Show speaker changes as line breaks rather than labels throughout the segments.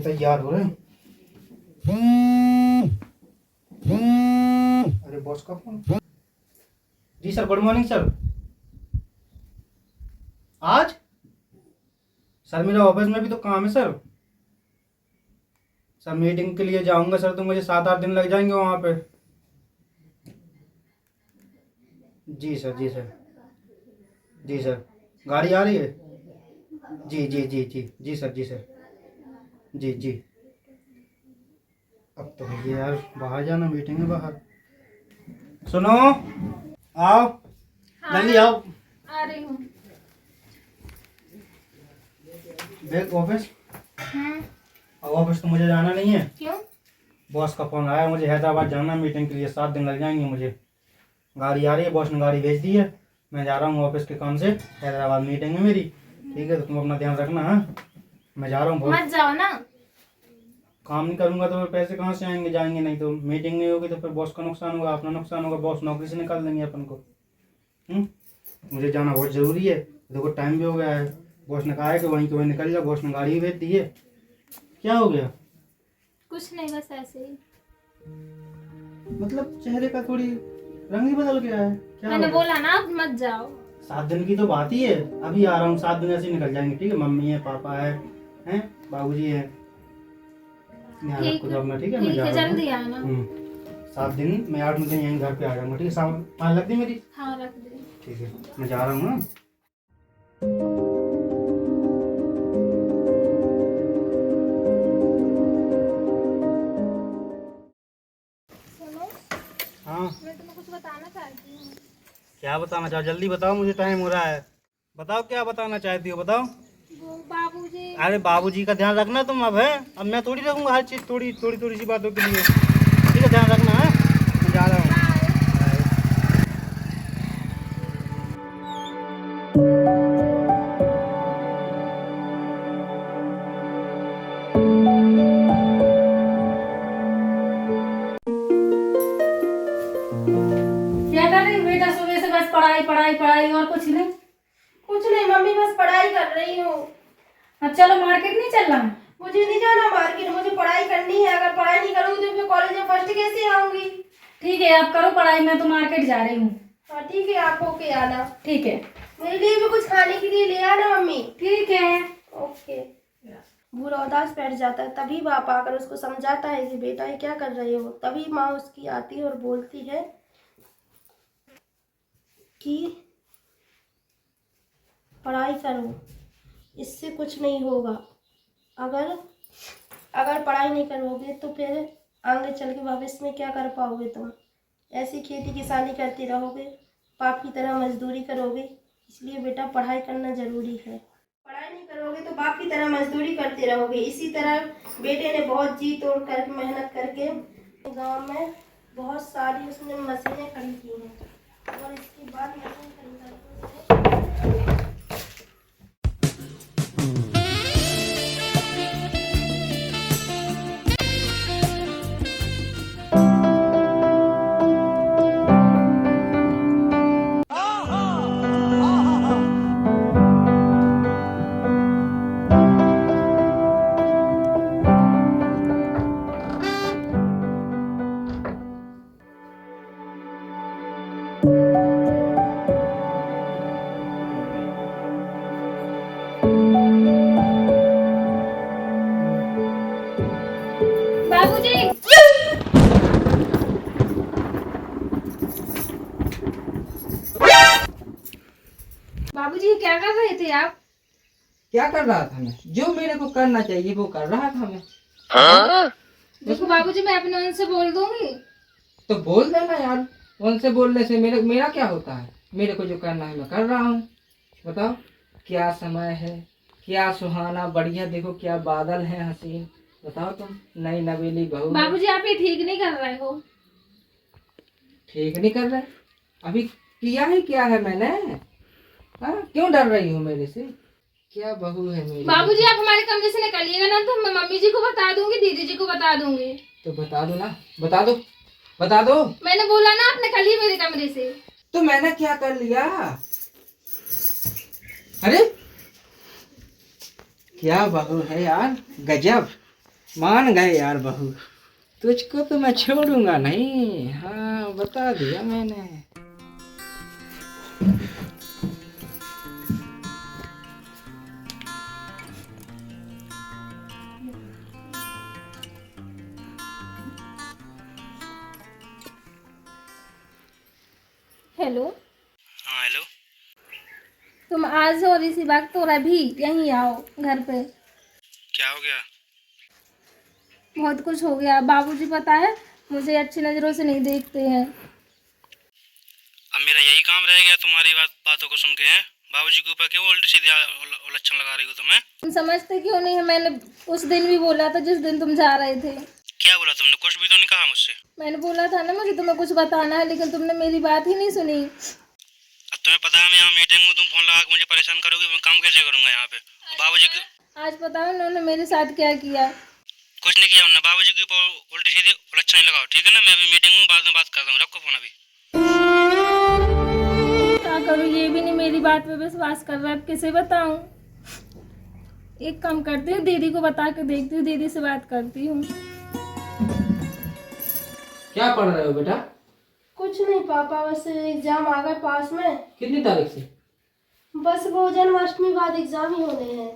तैयार हो रहे हैं। अरे बॉस का फोन। जी सर, गुड मॉर्निंग सर। आज सर मेरे ऑफिस में भी तो काम है सर। सर मीटिंग के लिए जाऊंगा सर, तो मुझे 7-8 दिन लग जाएंगे वहाँ पे। जी सर, जी सर, जी सर। गाड़ी आ रही है। जी जी जी जी जी सर, जी सर, जी जी। अब तो भैया यार बाहर जाना, मीटिंग है बाहर। सुनो, आओ जल्दी
हाँ,
आओ।
आ रही हूँ।
देख ऑफिस।
हम्म।
अब ऑफिस तो मुझे जाना नहीं है।
क्यों?
बॉस का फोन आया, मुझे हैदराबाद जाना मीटिंग के लिए, 7 दिन लग जाएंगे मुझे। गाड़ी आ रही है, बॉस ने गाड़ी भेज दी है। मैं जा रहा हूँ ऑफिस के काम से, हैदराबाद मीटिंग है मेरी। ठीक है, तो तुम अपना ध्यान रखना। हाँ, मैं जा रहा हूँ। बहुत
मत जाओ ना।
काम नहीं करूंगा तो फिर पैसे कहाँ से आएंगे? जाएंगे नहीं तो, मीटिंग नहीं होगी तो फिर बॉस का नुकसान होगा, अपना नुकसान होगा, बॉस नौकरी से निकाल देंगे अपन को। मुझे जाना बहुत ज़रूरी है। देखो टाइम भी हो गया है। बॉस ने कहा है कि वहीं के वहीं निकल जाओ, बॉस ने गाड़ी भी भेज दी है। क्या हो गया?
कुछ नहीं, बस ऐसे ही।
मतलब चेहरे का थोड़ी रंग ही बदल गया है, क्या हो
मैंने
गया?
बोला ना, अब मत जाओ।
7 दिन की तो बात ही है। अभी आ रहा हूँ, 7 दिन ऐसे ही निकल जाएंगे। ठीक है, मम्मी है, पापा है, हैं, बाबूजी है। ध्यान
ठीक
रखो
है,
तो अपना। ठीक है, मैं
ठीक
जा
है,
रहा हूँ।
जल्दी आना।
7 दिन मैं 8 दिन यहीं घर पे आ जाऊंगा। ठीक है, सामान लग दी मेरी।
हाँ, रख दे।
ठीक है, मैं जा रहा हूँ। हाँ?
सुनो,
हाँ,
मैं तुम्हें कुछ बताना चाहती हूँ।
क्या बताना चाहो? जल्दी बताओ, मुझे टाइम हो रहा है। बताओ क्या बताना चाहती हो, बताओ।
वो बाबूजी।
अरे बाबूजी का ध्यान रखना तुम। अब है, अब मैं थोड़ी रखूंगा हर चीज़ थोड़ी थोड़ी थोड़ी सी बातों के लिए। ठीक है, ध्यान रखना है। मैं जा रहा हूँ।
क्या कर रही हो बेटा? सुबह से बस पढ़ाई पढ़ाई पढ़ाई और कुछ नहीं?
कुछ नहीं मम्मी, बस पढ़ाई कर रही हूँ।
अब चलो, मार्केट नहीं चलना है?
मुझे नहीं जाना मार्केट, मुझे पढ़ाई करनी है। अगर पढ़ाई नहीं करूँगी तो फिर कॉलेज में फर्स्ट कैसे आऊंगी?
ठीक है, आप करो पढ़ाई, मैं तो मार्केट जा रही हूँ।
हाँ ठीक है, आप होके आना।
ठीक है।
मेरे लिए भी कुछ खाने के लिए ले आना मम्मी।
ठीक है।
ओके। बुरा उदास बैठ जाता है, तभी बाप आकर उसको समझाता है कि बेटा ये क्या कर रहे हो। तभी माँ उसकी आती है और बोलती है कि पढ़ाई करो, इससे कुछ नहीं होगा। अगर अगर पढ़ाई नहीं करोगे तो फिर आगे चल के भविष्य में क्या कर पाओगे तुम? ऐसी खेती किसानी करती रहोगे, बाप की तरह मजदूरी करोगे। इसलिए बेटा पढ़ाई करना जरूरी है। पढ़ाई नहीं करोगे तो बाप की तरह मजदूरी करते रहोगे। इसी तरह बेटे ने बहुत जी तोड़ कर मेहनत करके गांव में बहुत सारी उसने मशीनें खड़ी की हैं और इसके बाद मशीन खरीदा।
बाबूजी। बाबूजी, क्या कर रहे थे आप?
क्या कर रहा था मैं? जो मेरे को करना चाहिए वो कर रहा था मैं।
देखो बाबूजी, मैं अपने उनसे बोल दूंगी।
तो बोल देना यार, उनसे बोलने से मेरा क्या होता है? मेरे को जो करना है मैं कर रहा हूँ। बताओ, क्या समय है, क्या सुहाना बढ़िया, देखो क्या बादल है हसीन। बताओ तुम, नई नवेली बहू है।
बाबूजी, आप ये ठीक नहीं कर रहे हो।
ठीक नहीं कर रहे? अभी किया ही क्या है मैंने? हाँ, क्यों डर रही हो मेरे से? क्या बहू है मेरी?
बाबूजी, आप हमारे कमरे से निकलिएगा ना तो मैं मम्मी जी को बता दूंगी, दीदी जी को बता दूंगी।
तो बता दो ना, बता दो, बता दो।
मैंने बोला ना, आप निकलिए मेरे कमरे से।
तो मैंने क्या कर लिया? अरे क्या बहू है यार, गजब। मान गए यार बहू, तुझको तो मैं छोड़ूंगा नहीं। हाँ बता दिया मैंने।
हेलो,
हाँ हेलो।
तुम आज और इसी वक्त और अभी यहीं आओ घर पे।
क्या हो गया?
बहुत कुछ हो गया। बाबूजी पता है मुझे अच्छी नज़रों से नहीं देखते हैं।
अब मेरा यही काम रह गया तुम्हारी बातों को सुन के। हैं बाबूजी के ऊपर क्यों उल्टे सीधे लक्षण लगा रही हो तुम्हें?
तुम समझते क्यों नहीं है? मैंने उस दिन भी बोला था जिस दिन तुम जा रहे थे।
क्या बोला तुमने? कुछ भी तो नहीं कहा मुझसे।
मैंने बोला था ना मुझे तुम्हें कुछ बताना है, लेकिन तुमने मेरी बात ही नहीं सुनी।
अब तुम्हें पता है मैं यहाँ मीटिंग में, तुम फोन लगा के मुझे परेशान करोगे, मैं काम कैसे करूंगा यहाँ पे? बाबूजी की
आज पता है उन्होंने मेरे साथ क्या किया।
कुछ नहीं किया उन्होंने। बाबूजी के ऊपर उल्टे सीधे लक्षण नहीं लगाओ, ठीक है ना? मैं अभी मीटिंग में बाद में बात करता हूँ। रखो फोन अभी।
क्या करूँ, ये भी नहीं मेरी बात पे विश्वास कर रहा है। अब किसे बताऊं? एक काम करती हूँ, दीदी को बता के देखती हूँ, दीदी से बात करती हूँ।
क्या पढ़ रहे हो बेटा?
कुछ नहीं पापा, बस एग्जाम आ गए पास में।
कितनी तारीख से?
बस वो जन्माष्टमी बाद एग्जाम ही होने हैं।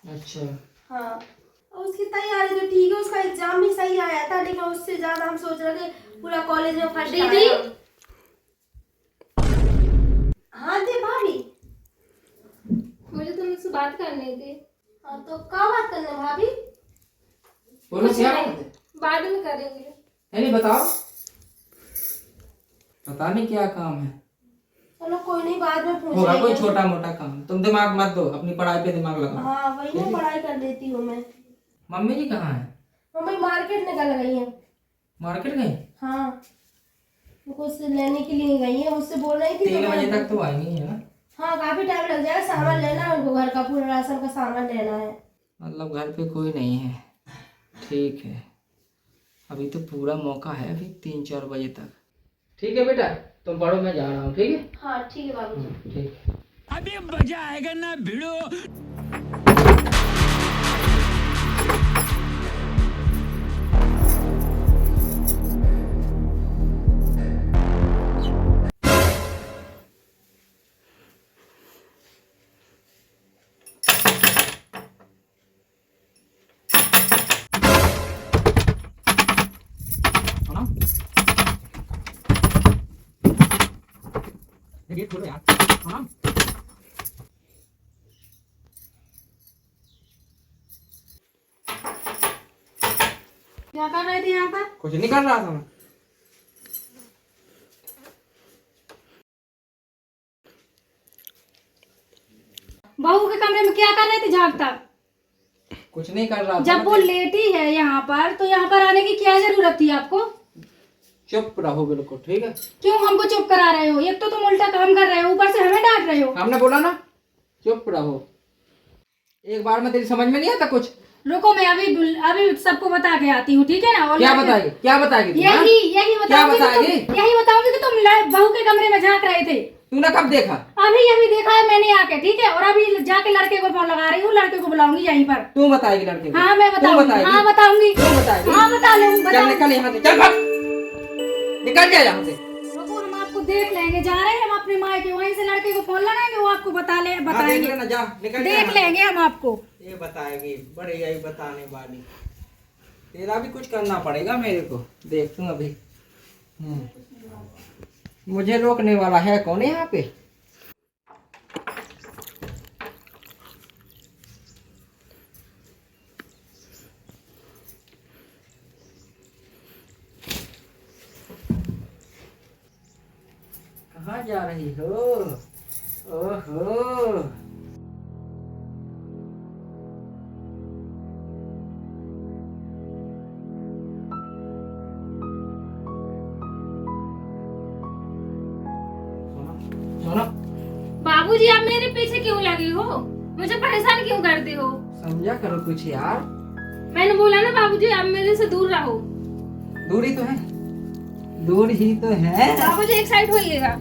अच्छा।
हाँ, और उसकी तैयारी तो ठीक है, उसका एग्जाम भी सही आया था, लेकिन उससे ज्यादा हम सोच रहे थे पूरा कॉलेज में फर्स्ट
दीदी?
हाँ जी भाभी।
मुझे तुमसे बात करनी थी।
हाँ तो क्या बात करना है भाभी?
बोलो क्या
नहीं,
बात है?
बाद में करेंगे।
नहीं बताओ, पता नहीं क्या काम है।
चलो कोई नहीं, बाद में पूछ
होगा कोई
लेंगे।
छोटा मोटा काम। तुम दिमाग मत दो, अपनी पढ़ाई पे दिमाग लगाओ।
हाँ वही ना, पढ़ाई कर लेती हूँ मैं।
मम्मी जी कहाँ है?
मम्मी मार्केट निकल गई है।
मार्केट गई?
हाँ, कुछ लेने के लिए गई है, मुझसे बोल रही थी।
3 बजे तक तो आएंगी है ना?
हाँ काफी टाइम लग जाएगा, सामान लेना है उनको, घर का पूरा राशन का सामान लेना है।
मतलब घर पे कोई नहीं है, ठीक है। अभी तो पूरा मौका है, अभी 3-4 बजे तक। ठीक है बेटा, तुम पढ़ो, मैं जा रहा हूँ। ठीक है?
हाँ ठीक है बाबूजी।
ठीक है।
अभी मजा आएगा ना भिड़ो।
गेट खोलो यार। हाँ
क्या कर रहे थे यहाँ पर?
कुछ नहीं कर रहा था मैं।
बहू के कमरे में क्या कर रहे थे झाँकता?
कुछ नहीं कर रहा था।
जब वो लेटी है यहाँ पर, तो यहाँ पर आने की क्या जरूरत थी आपको?
चुप रहो बिल्कुल, ठीक है?
क्यों हमको चुप करा रहे हो? एक तो तुम उल्टा काम कर रहे हो, ऊपर से हमें डांट रहे हो।
हमने बोला ना चुप रहो। एक बार में तेरी समझ में नहीं आता कुछ?
रुको, मैं अभी सबको बता के आती हूँ, ठीक है ना? और
क्या बताएगी? क्या बताएगी तुम? हाँ?
यही बताऊंगी कि तुम बहू के कमरे में झाँक रहे थे।
तूने कब देखा?
अभी देखा है मैंने आके, ठीक है? और अभी जाके लड़के को फोन लगा रही हूँ, लड़के को बुलाऊंगी यहीं पर।
तू बताएगी लड़के को?
हाँ मैं
तू
बताऊंगी।
बताएगी?
हाँ बताऊंगी।
तू बताएगी?
हाँ बता लूंगी।
चल निकल यहाँ से, चल भाग, निकल जा यहाँ से।
रुको, हम आपको देख लेंगे, जा रहे हैं हम अपने माँ के, वहीं से लड़के को फोन लगाएंगे, वो आपको
हाँ, देख
बताएंगे।
लेना, जा निकल जा
देख
यहाँ से।
लेंगे हम आपको।
ये बताएगी, बड़े यही बताने वाली। तेरा भी कुछ करना पड़ेगा मेरे को, देख तू अभी। मुझे रोकने वाला है कौन है यहाँ पे? कहाँ जा रही हो? ओहो, सुनो,
बाबूजी आप मेरे पीछे क्यों लगी हो? मुझे परेशान क्यों करते हो?
समझा करो कुछ यार।
मैंने बोला ना बाबूजी आप मेरे से दूर रहो।
दूरी तो है, दूर ही तो है।
बाबूजी एक साइड होइएगा।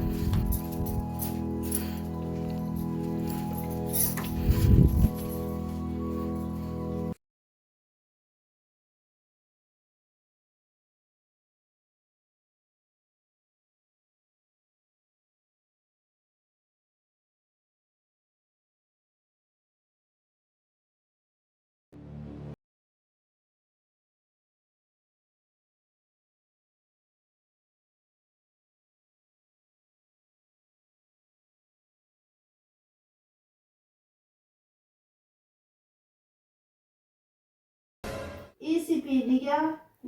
इसी पी लिया।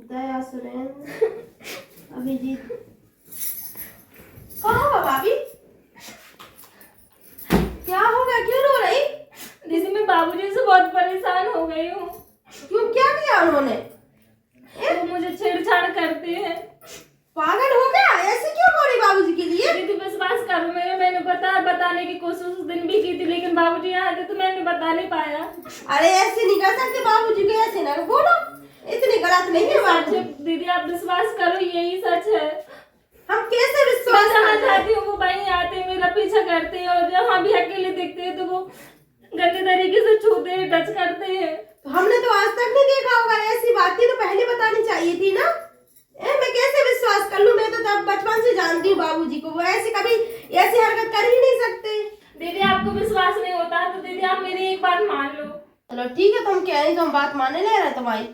दया सुरेंद्र अभिजीत कहाँ हो भाभी? क्या हो गया, क्यों रो रही?
दीदी मैं बाबूजी से बहुत परेशान हो गई हूँ।
क्यों, क्या किया उन्होंने?
वो मुझे छेड़छाड़ करते हैं।
पागल हो गया? ऐसे क्यों बोल रही बाबूजी के लिए?
दीदी विश्वास करो मैंने बताने की कोशिश उस दिन भी की थी, लेकिन बाबूजी यहाँ थे तो मैंने बता नहीं पाया।
अरे ऐसे नहीं कर सकते बाबूजी को, ऐसे ना बोलो, इतनी गलत नहीं है बात।
सच है दीदी, आप विश्वास करो यही सच है।
हम कैसे
मैं
विश्वास
जहाँ
करें?
जाती हूँ वो वहीं आते हैं, मेरा पीछा करते हैं, और जहाँ भी अकेले दिखते हैं तो वो गंदे तरीके से छूते हैं, टच करते हैं।
तो हमने तो आज तक नहीं देखा होगा, ऐसी बात थी तो पहले बतानी चाहिए थी ना। मैं कैसे विश्वास कर लूं? मैं तो तब बचपन से जानती हूँ बाबूजी को, वो ऐसे कभी ऐसी हरकत कर ही नहीं सकते।
दीदी आपको विश्वास नहीं होता तो दीदी आप मेरी एक बात मान लो।
चलो ठीक है, तुम कह रही तो हम बात मानने ले रहे तुम्हारी।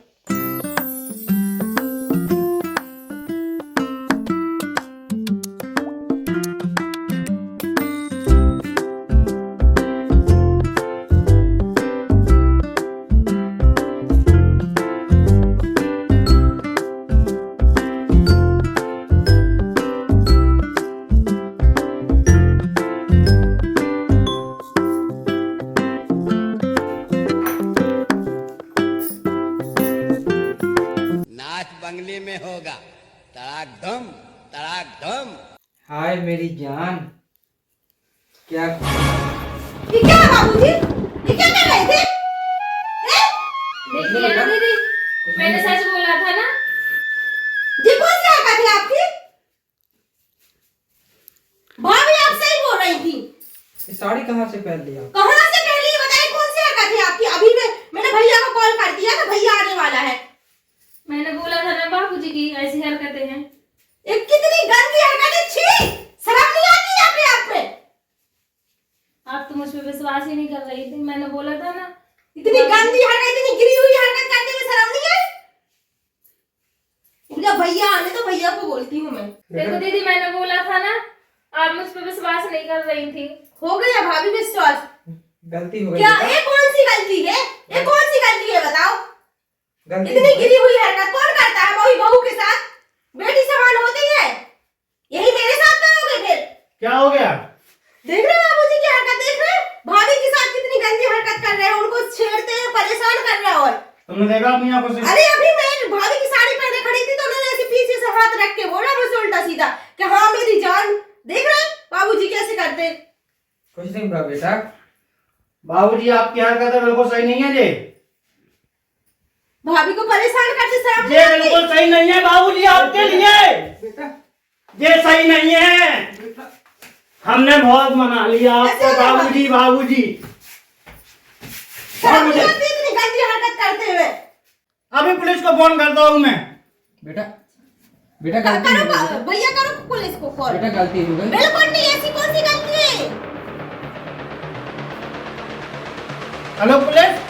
नाच बंगले में होगा, तड़ाक धम तड़ाक धम।
हाय मेरी जान, क्या
ये क्या है बाबूजी? ये क्या कर रहे थे?
देखिए ना दीदी, मैंने सच बोला था ना।
ये कौन सी हरकत है आपकी? भाभी आप सही बोल रही थी।
ये साड़ी कहाँ से पहन लिया?
कहाँ से पहली ये बताइए, कौन सी हरकत है आपकी? अभी मैंने भैया को कॉल कर दिया था, भैया आने वाला है।
मैंने बोला था ना बाबूजी की ऐसी हरकतें हैं।
ये कितनी गंदी हरकत है, छी! शर्म नहीं आती है अपने आप में?
आप तो मुझ पे विश्वास ही नहीं कर रही थी, मैंने बोला था ना।
इतनी गंदी हरकत, इतनी गिरी हुई हरकत करने में शर्म नहीं है? जब भैया आने तो भैया को बोलती हूँ मैं।
देखो दीदी मैंने बोला था ना, आप मुझ पे विश्वास नहीं कर रही थी।
हो गया भाभी विश्वास?
गलती हो गई
क्या
बेटा।
ये कौन सी गलती है? ये कौन सी गलती है बताओ?
गलती
इतनी
हो गई।
गिरी हुई हरकत कौन करता है? वही बहू के साथ बेटी समान होती है, यही मेरे साथ करोगे फिर?
क्या हो गया?
देख रहे हो बाबूजी की हरकत, देख रहे हो भाभी के साथ कितनी गंदी हरकत कर रहे हैं, उनको छेड़ते हैं, परेशान कर रहे हैं। और
तुमने देखा अपनी आंखों से?
अरे अभी मैं भाभी की साड़ी पहने खड़ी थी तो उन्होंने ऐसे पीछे से हाथ रख के बोला मुझसे उल्टा सीधा कि हाँ मेरी जान। देख रहे हैं बाबूजी कैसे करते?
कुछ नहीं हुआ बेटा।
बाबूजी आपकी हरकत बिल्कुल सही नहीं है जी।
भाभी को परेशान करते शर्म नहीं
ये
आती?
बिल्कुल सही नहीं है बाबूजी आपके लिए,
बेटा
ये सही नहीं है। हमने बहुत मना लिया आपको
ऐसे
बाबूजी। बाबूजी
शर्म नहीं आती इतनी गंदी हरकत करते हुए?
अभी पुलिस को फोन करता हूँ मैं।
बेटा बेटा गलती हो गई
करो
बेटा।
भैया, करो पुलिस को कॉल।
बेटा गलती हो गई।
बिल्कुल नहीं, ऐसी कौन सी गलती है?
Hello police,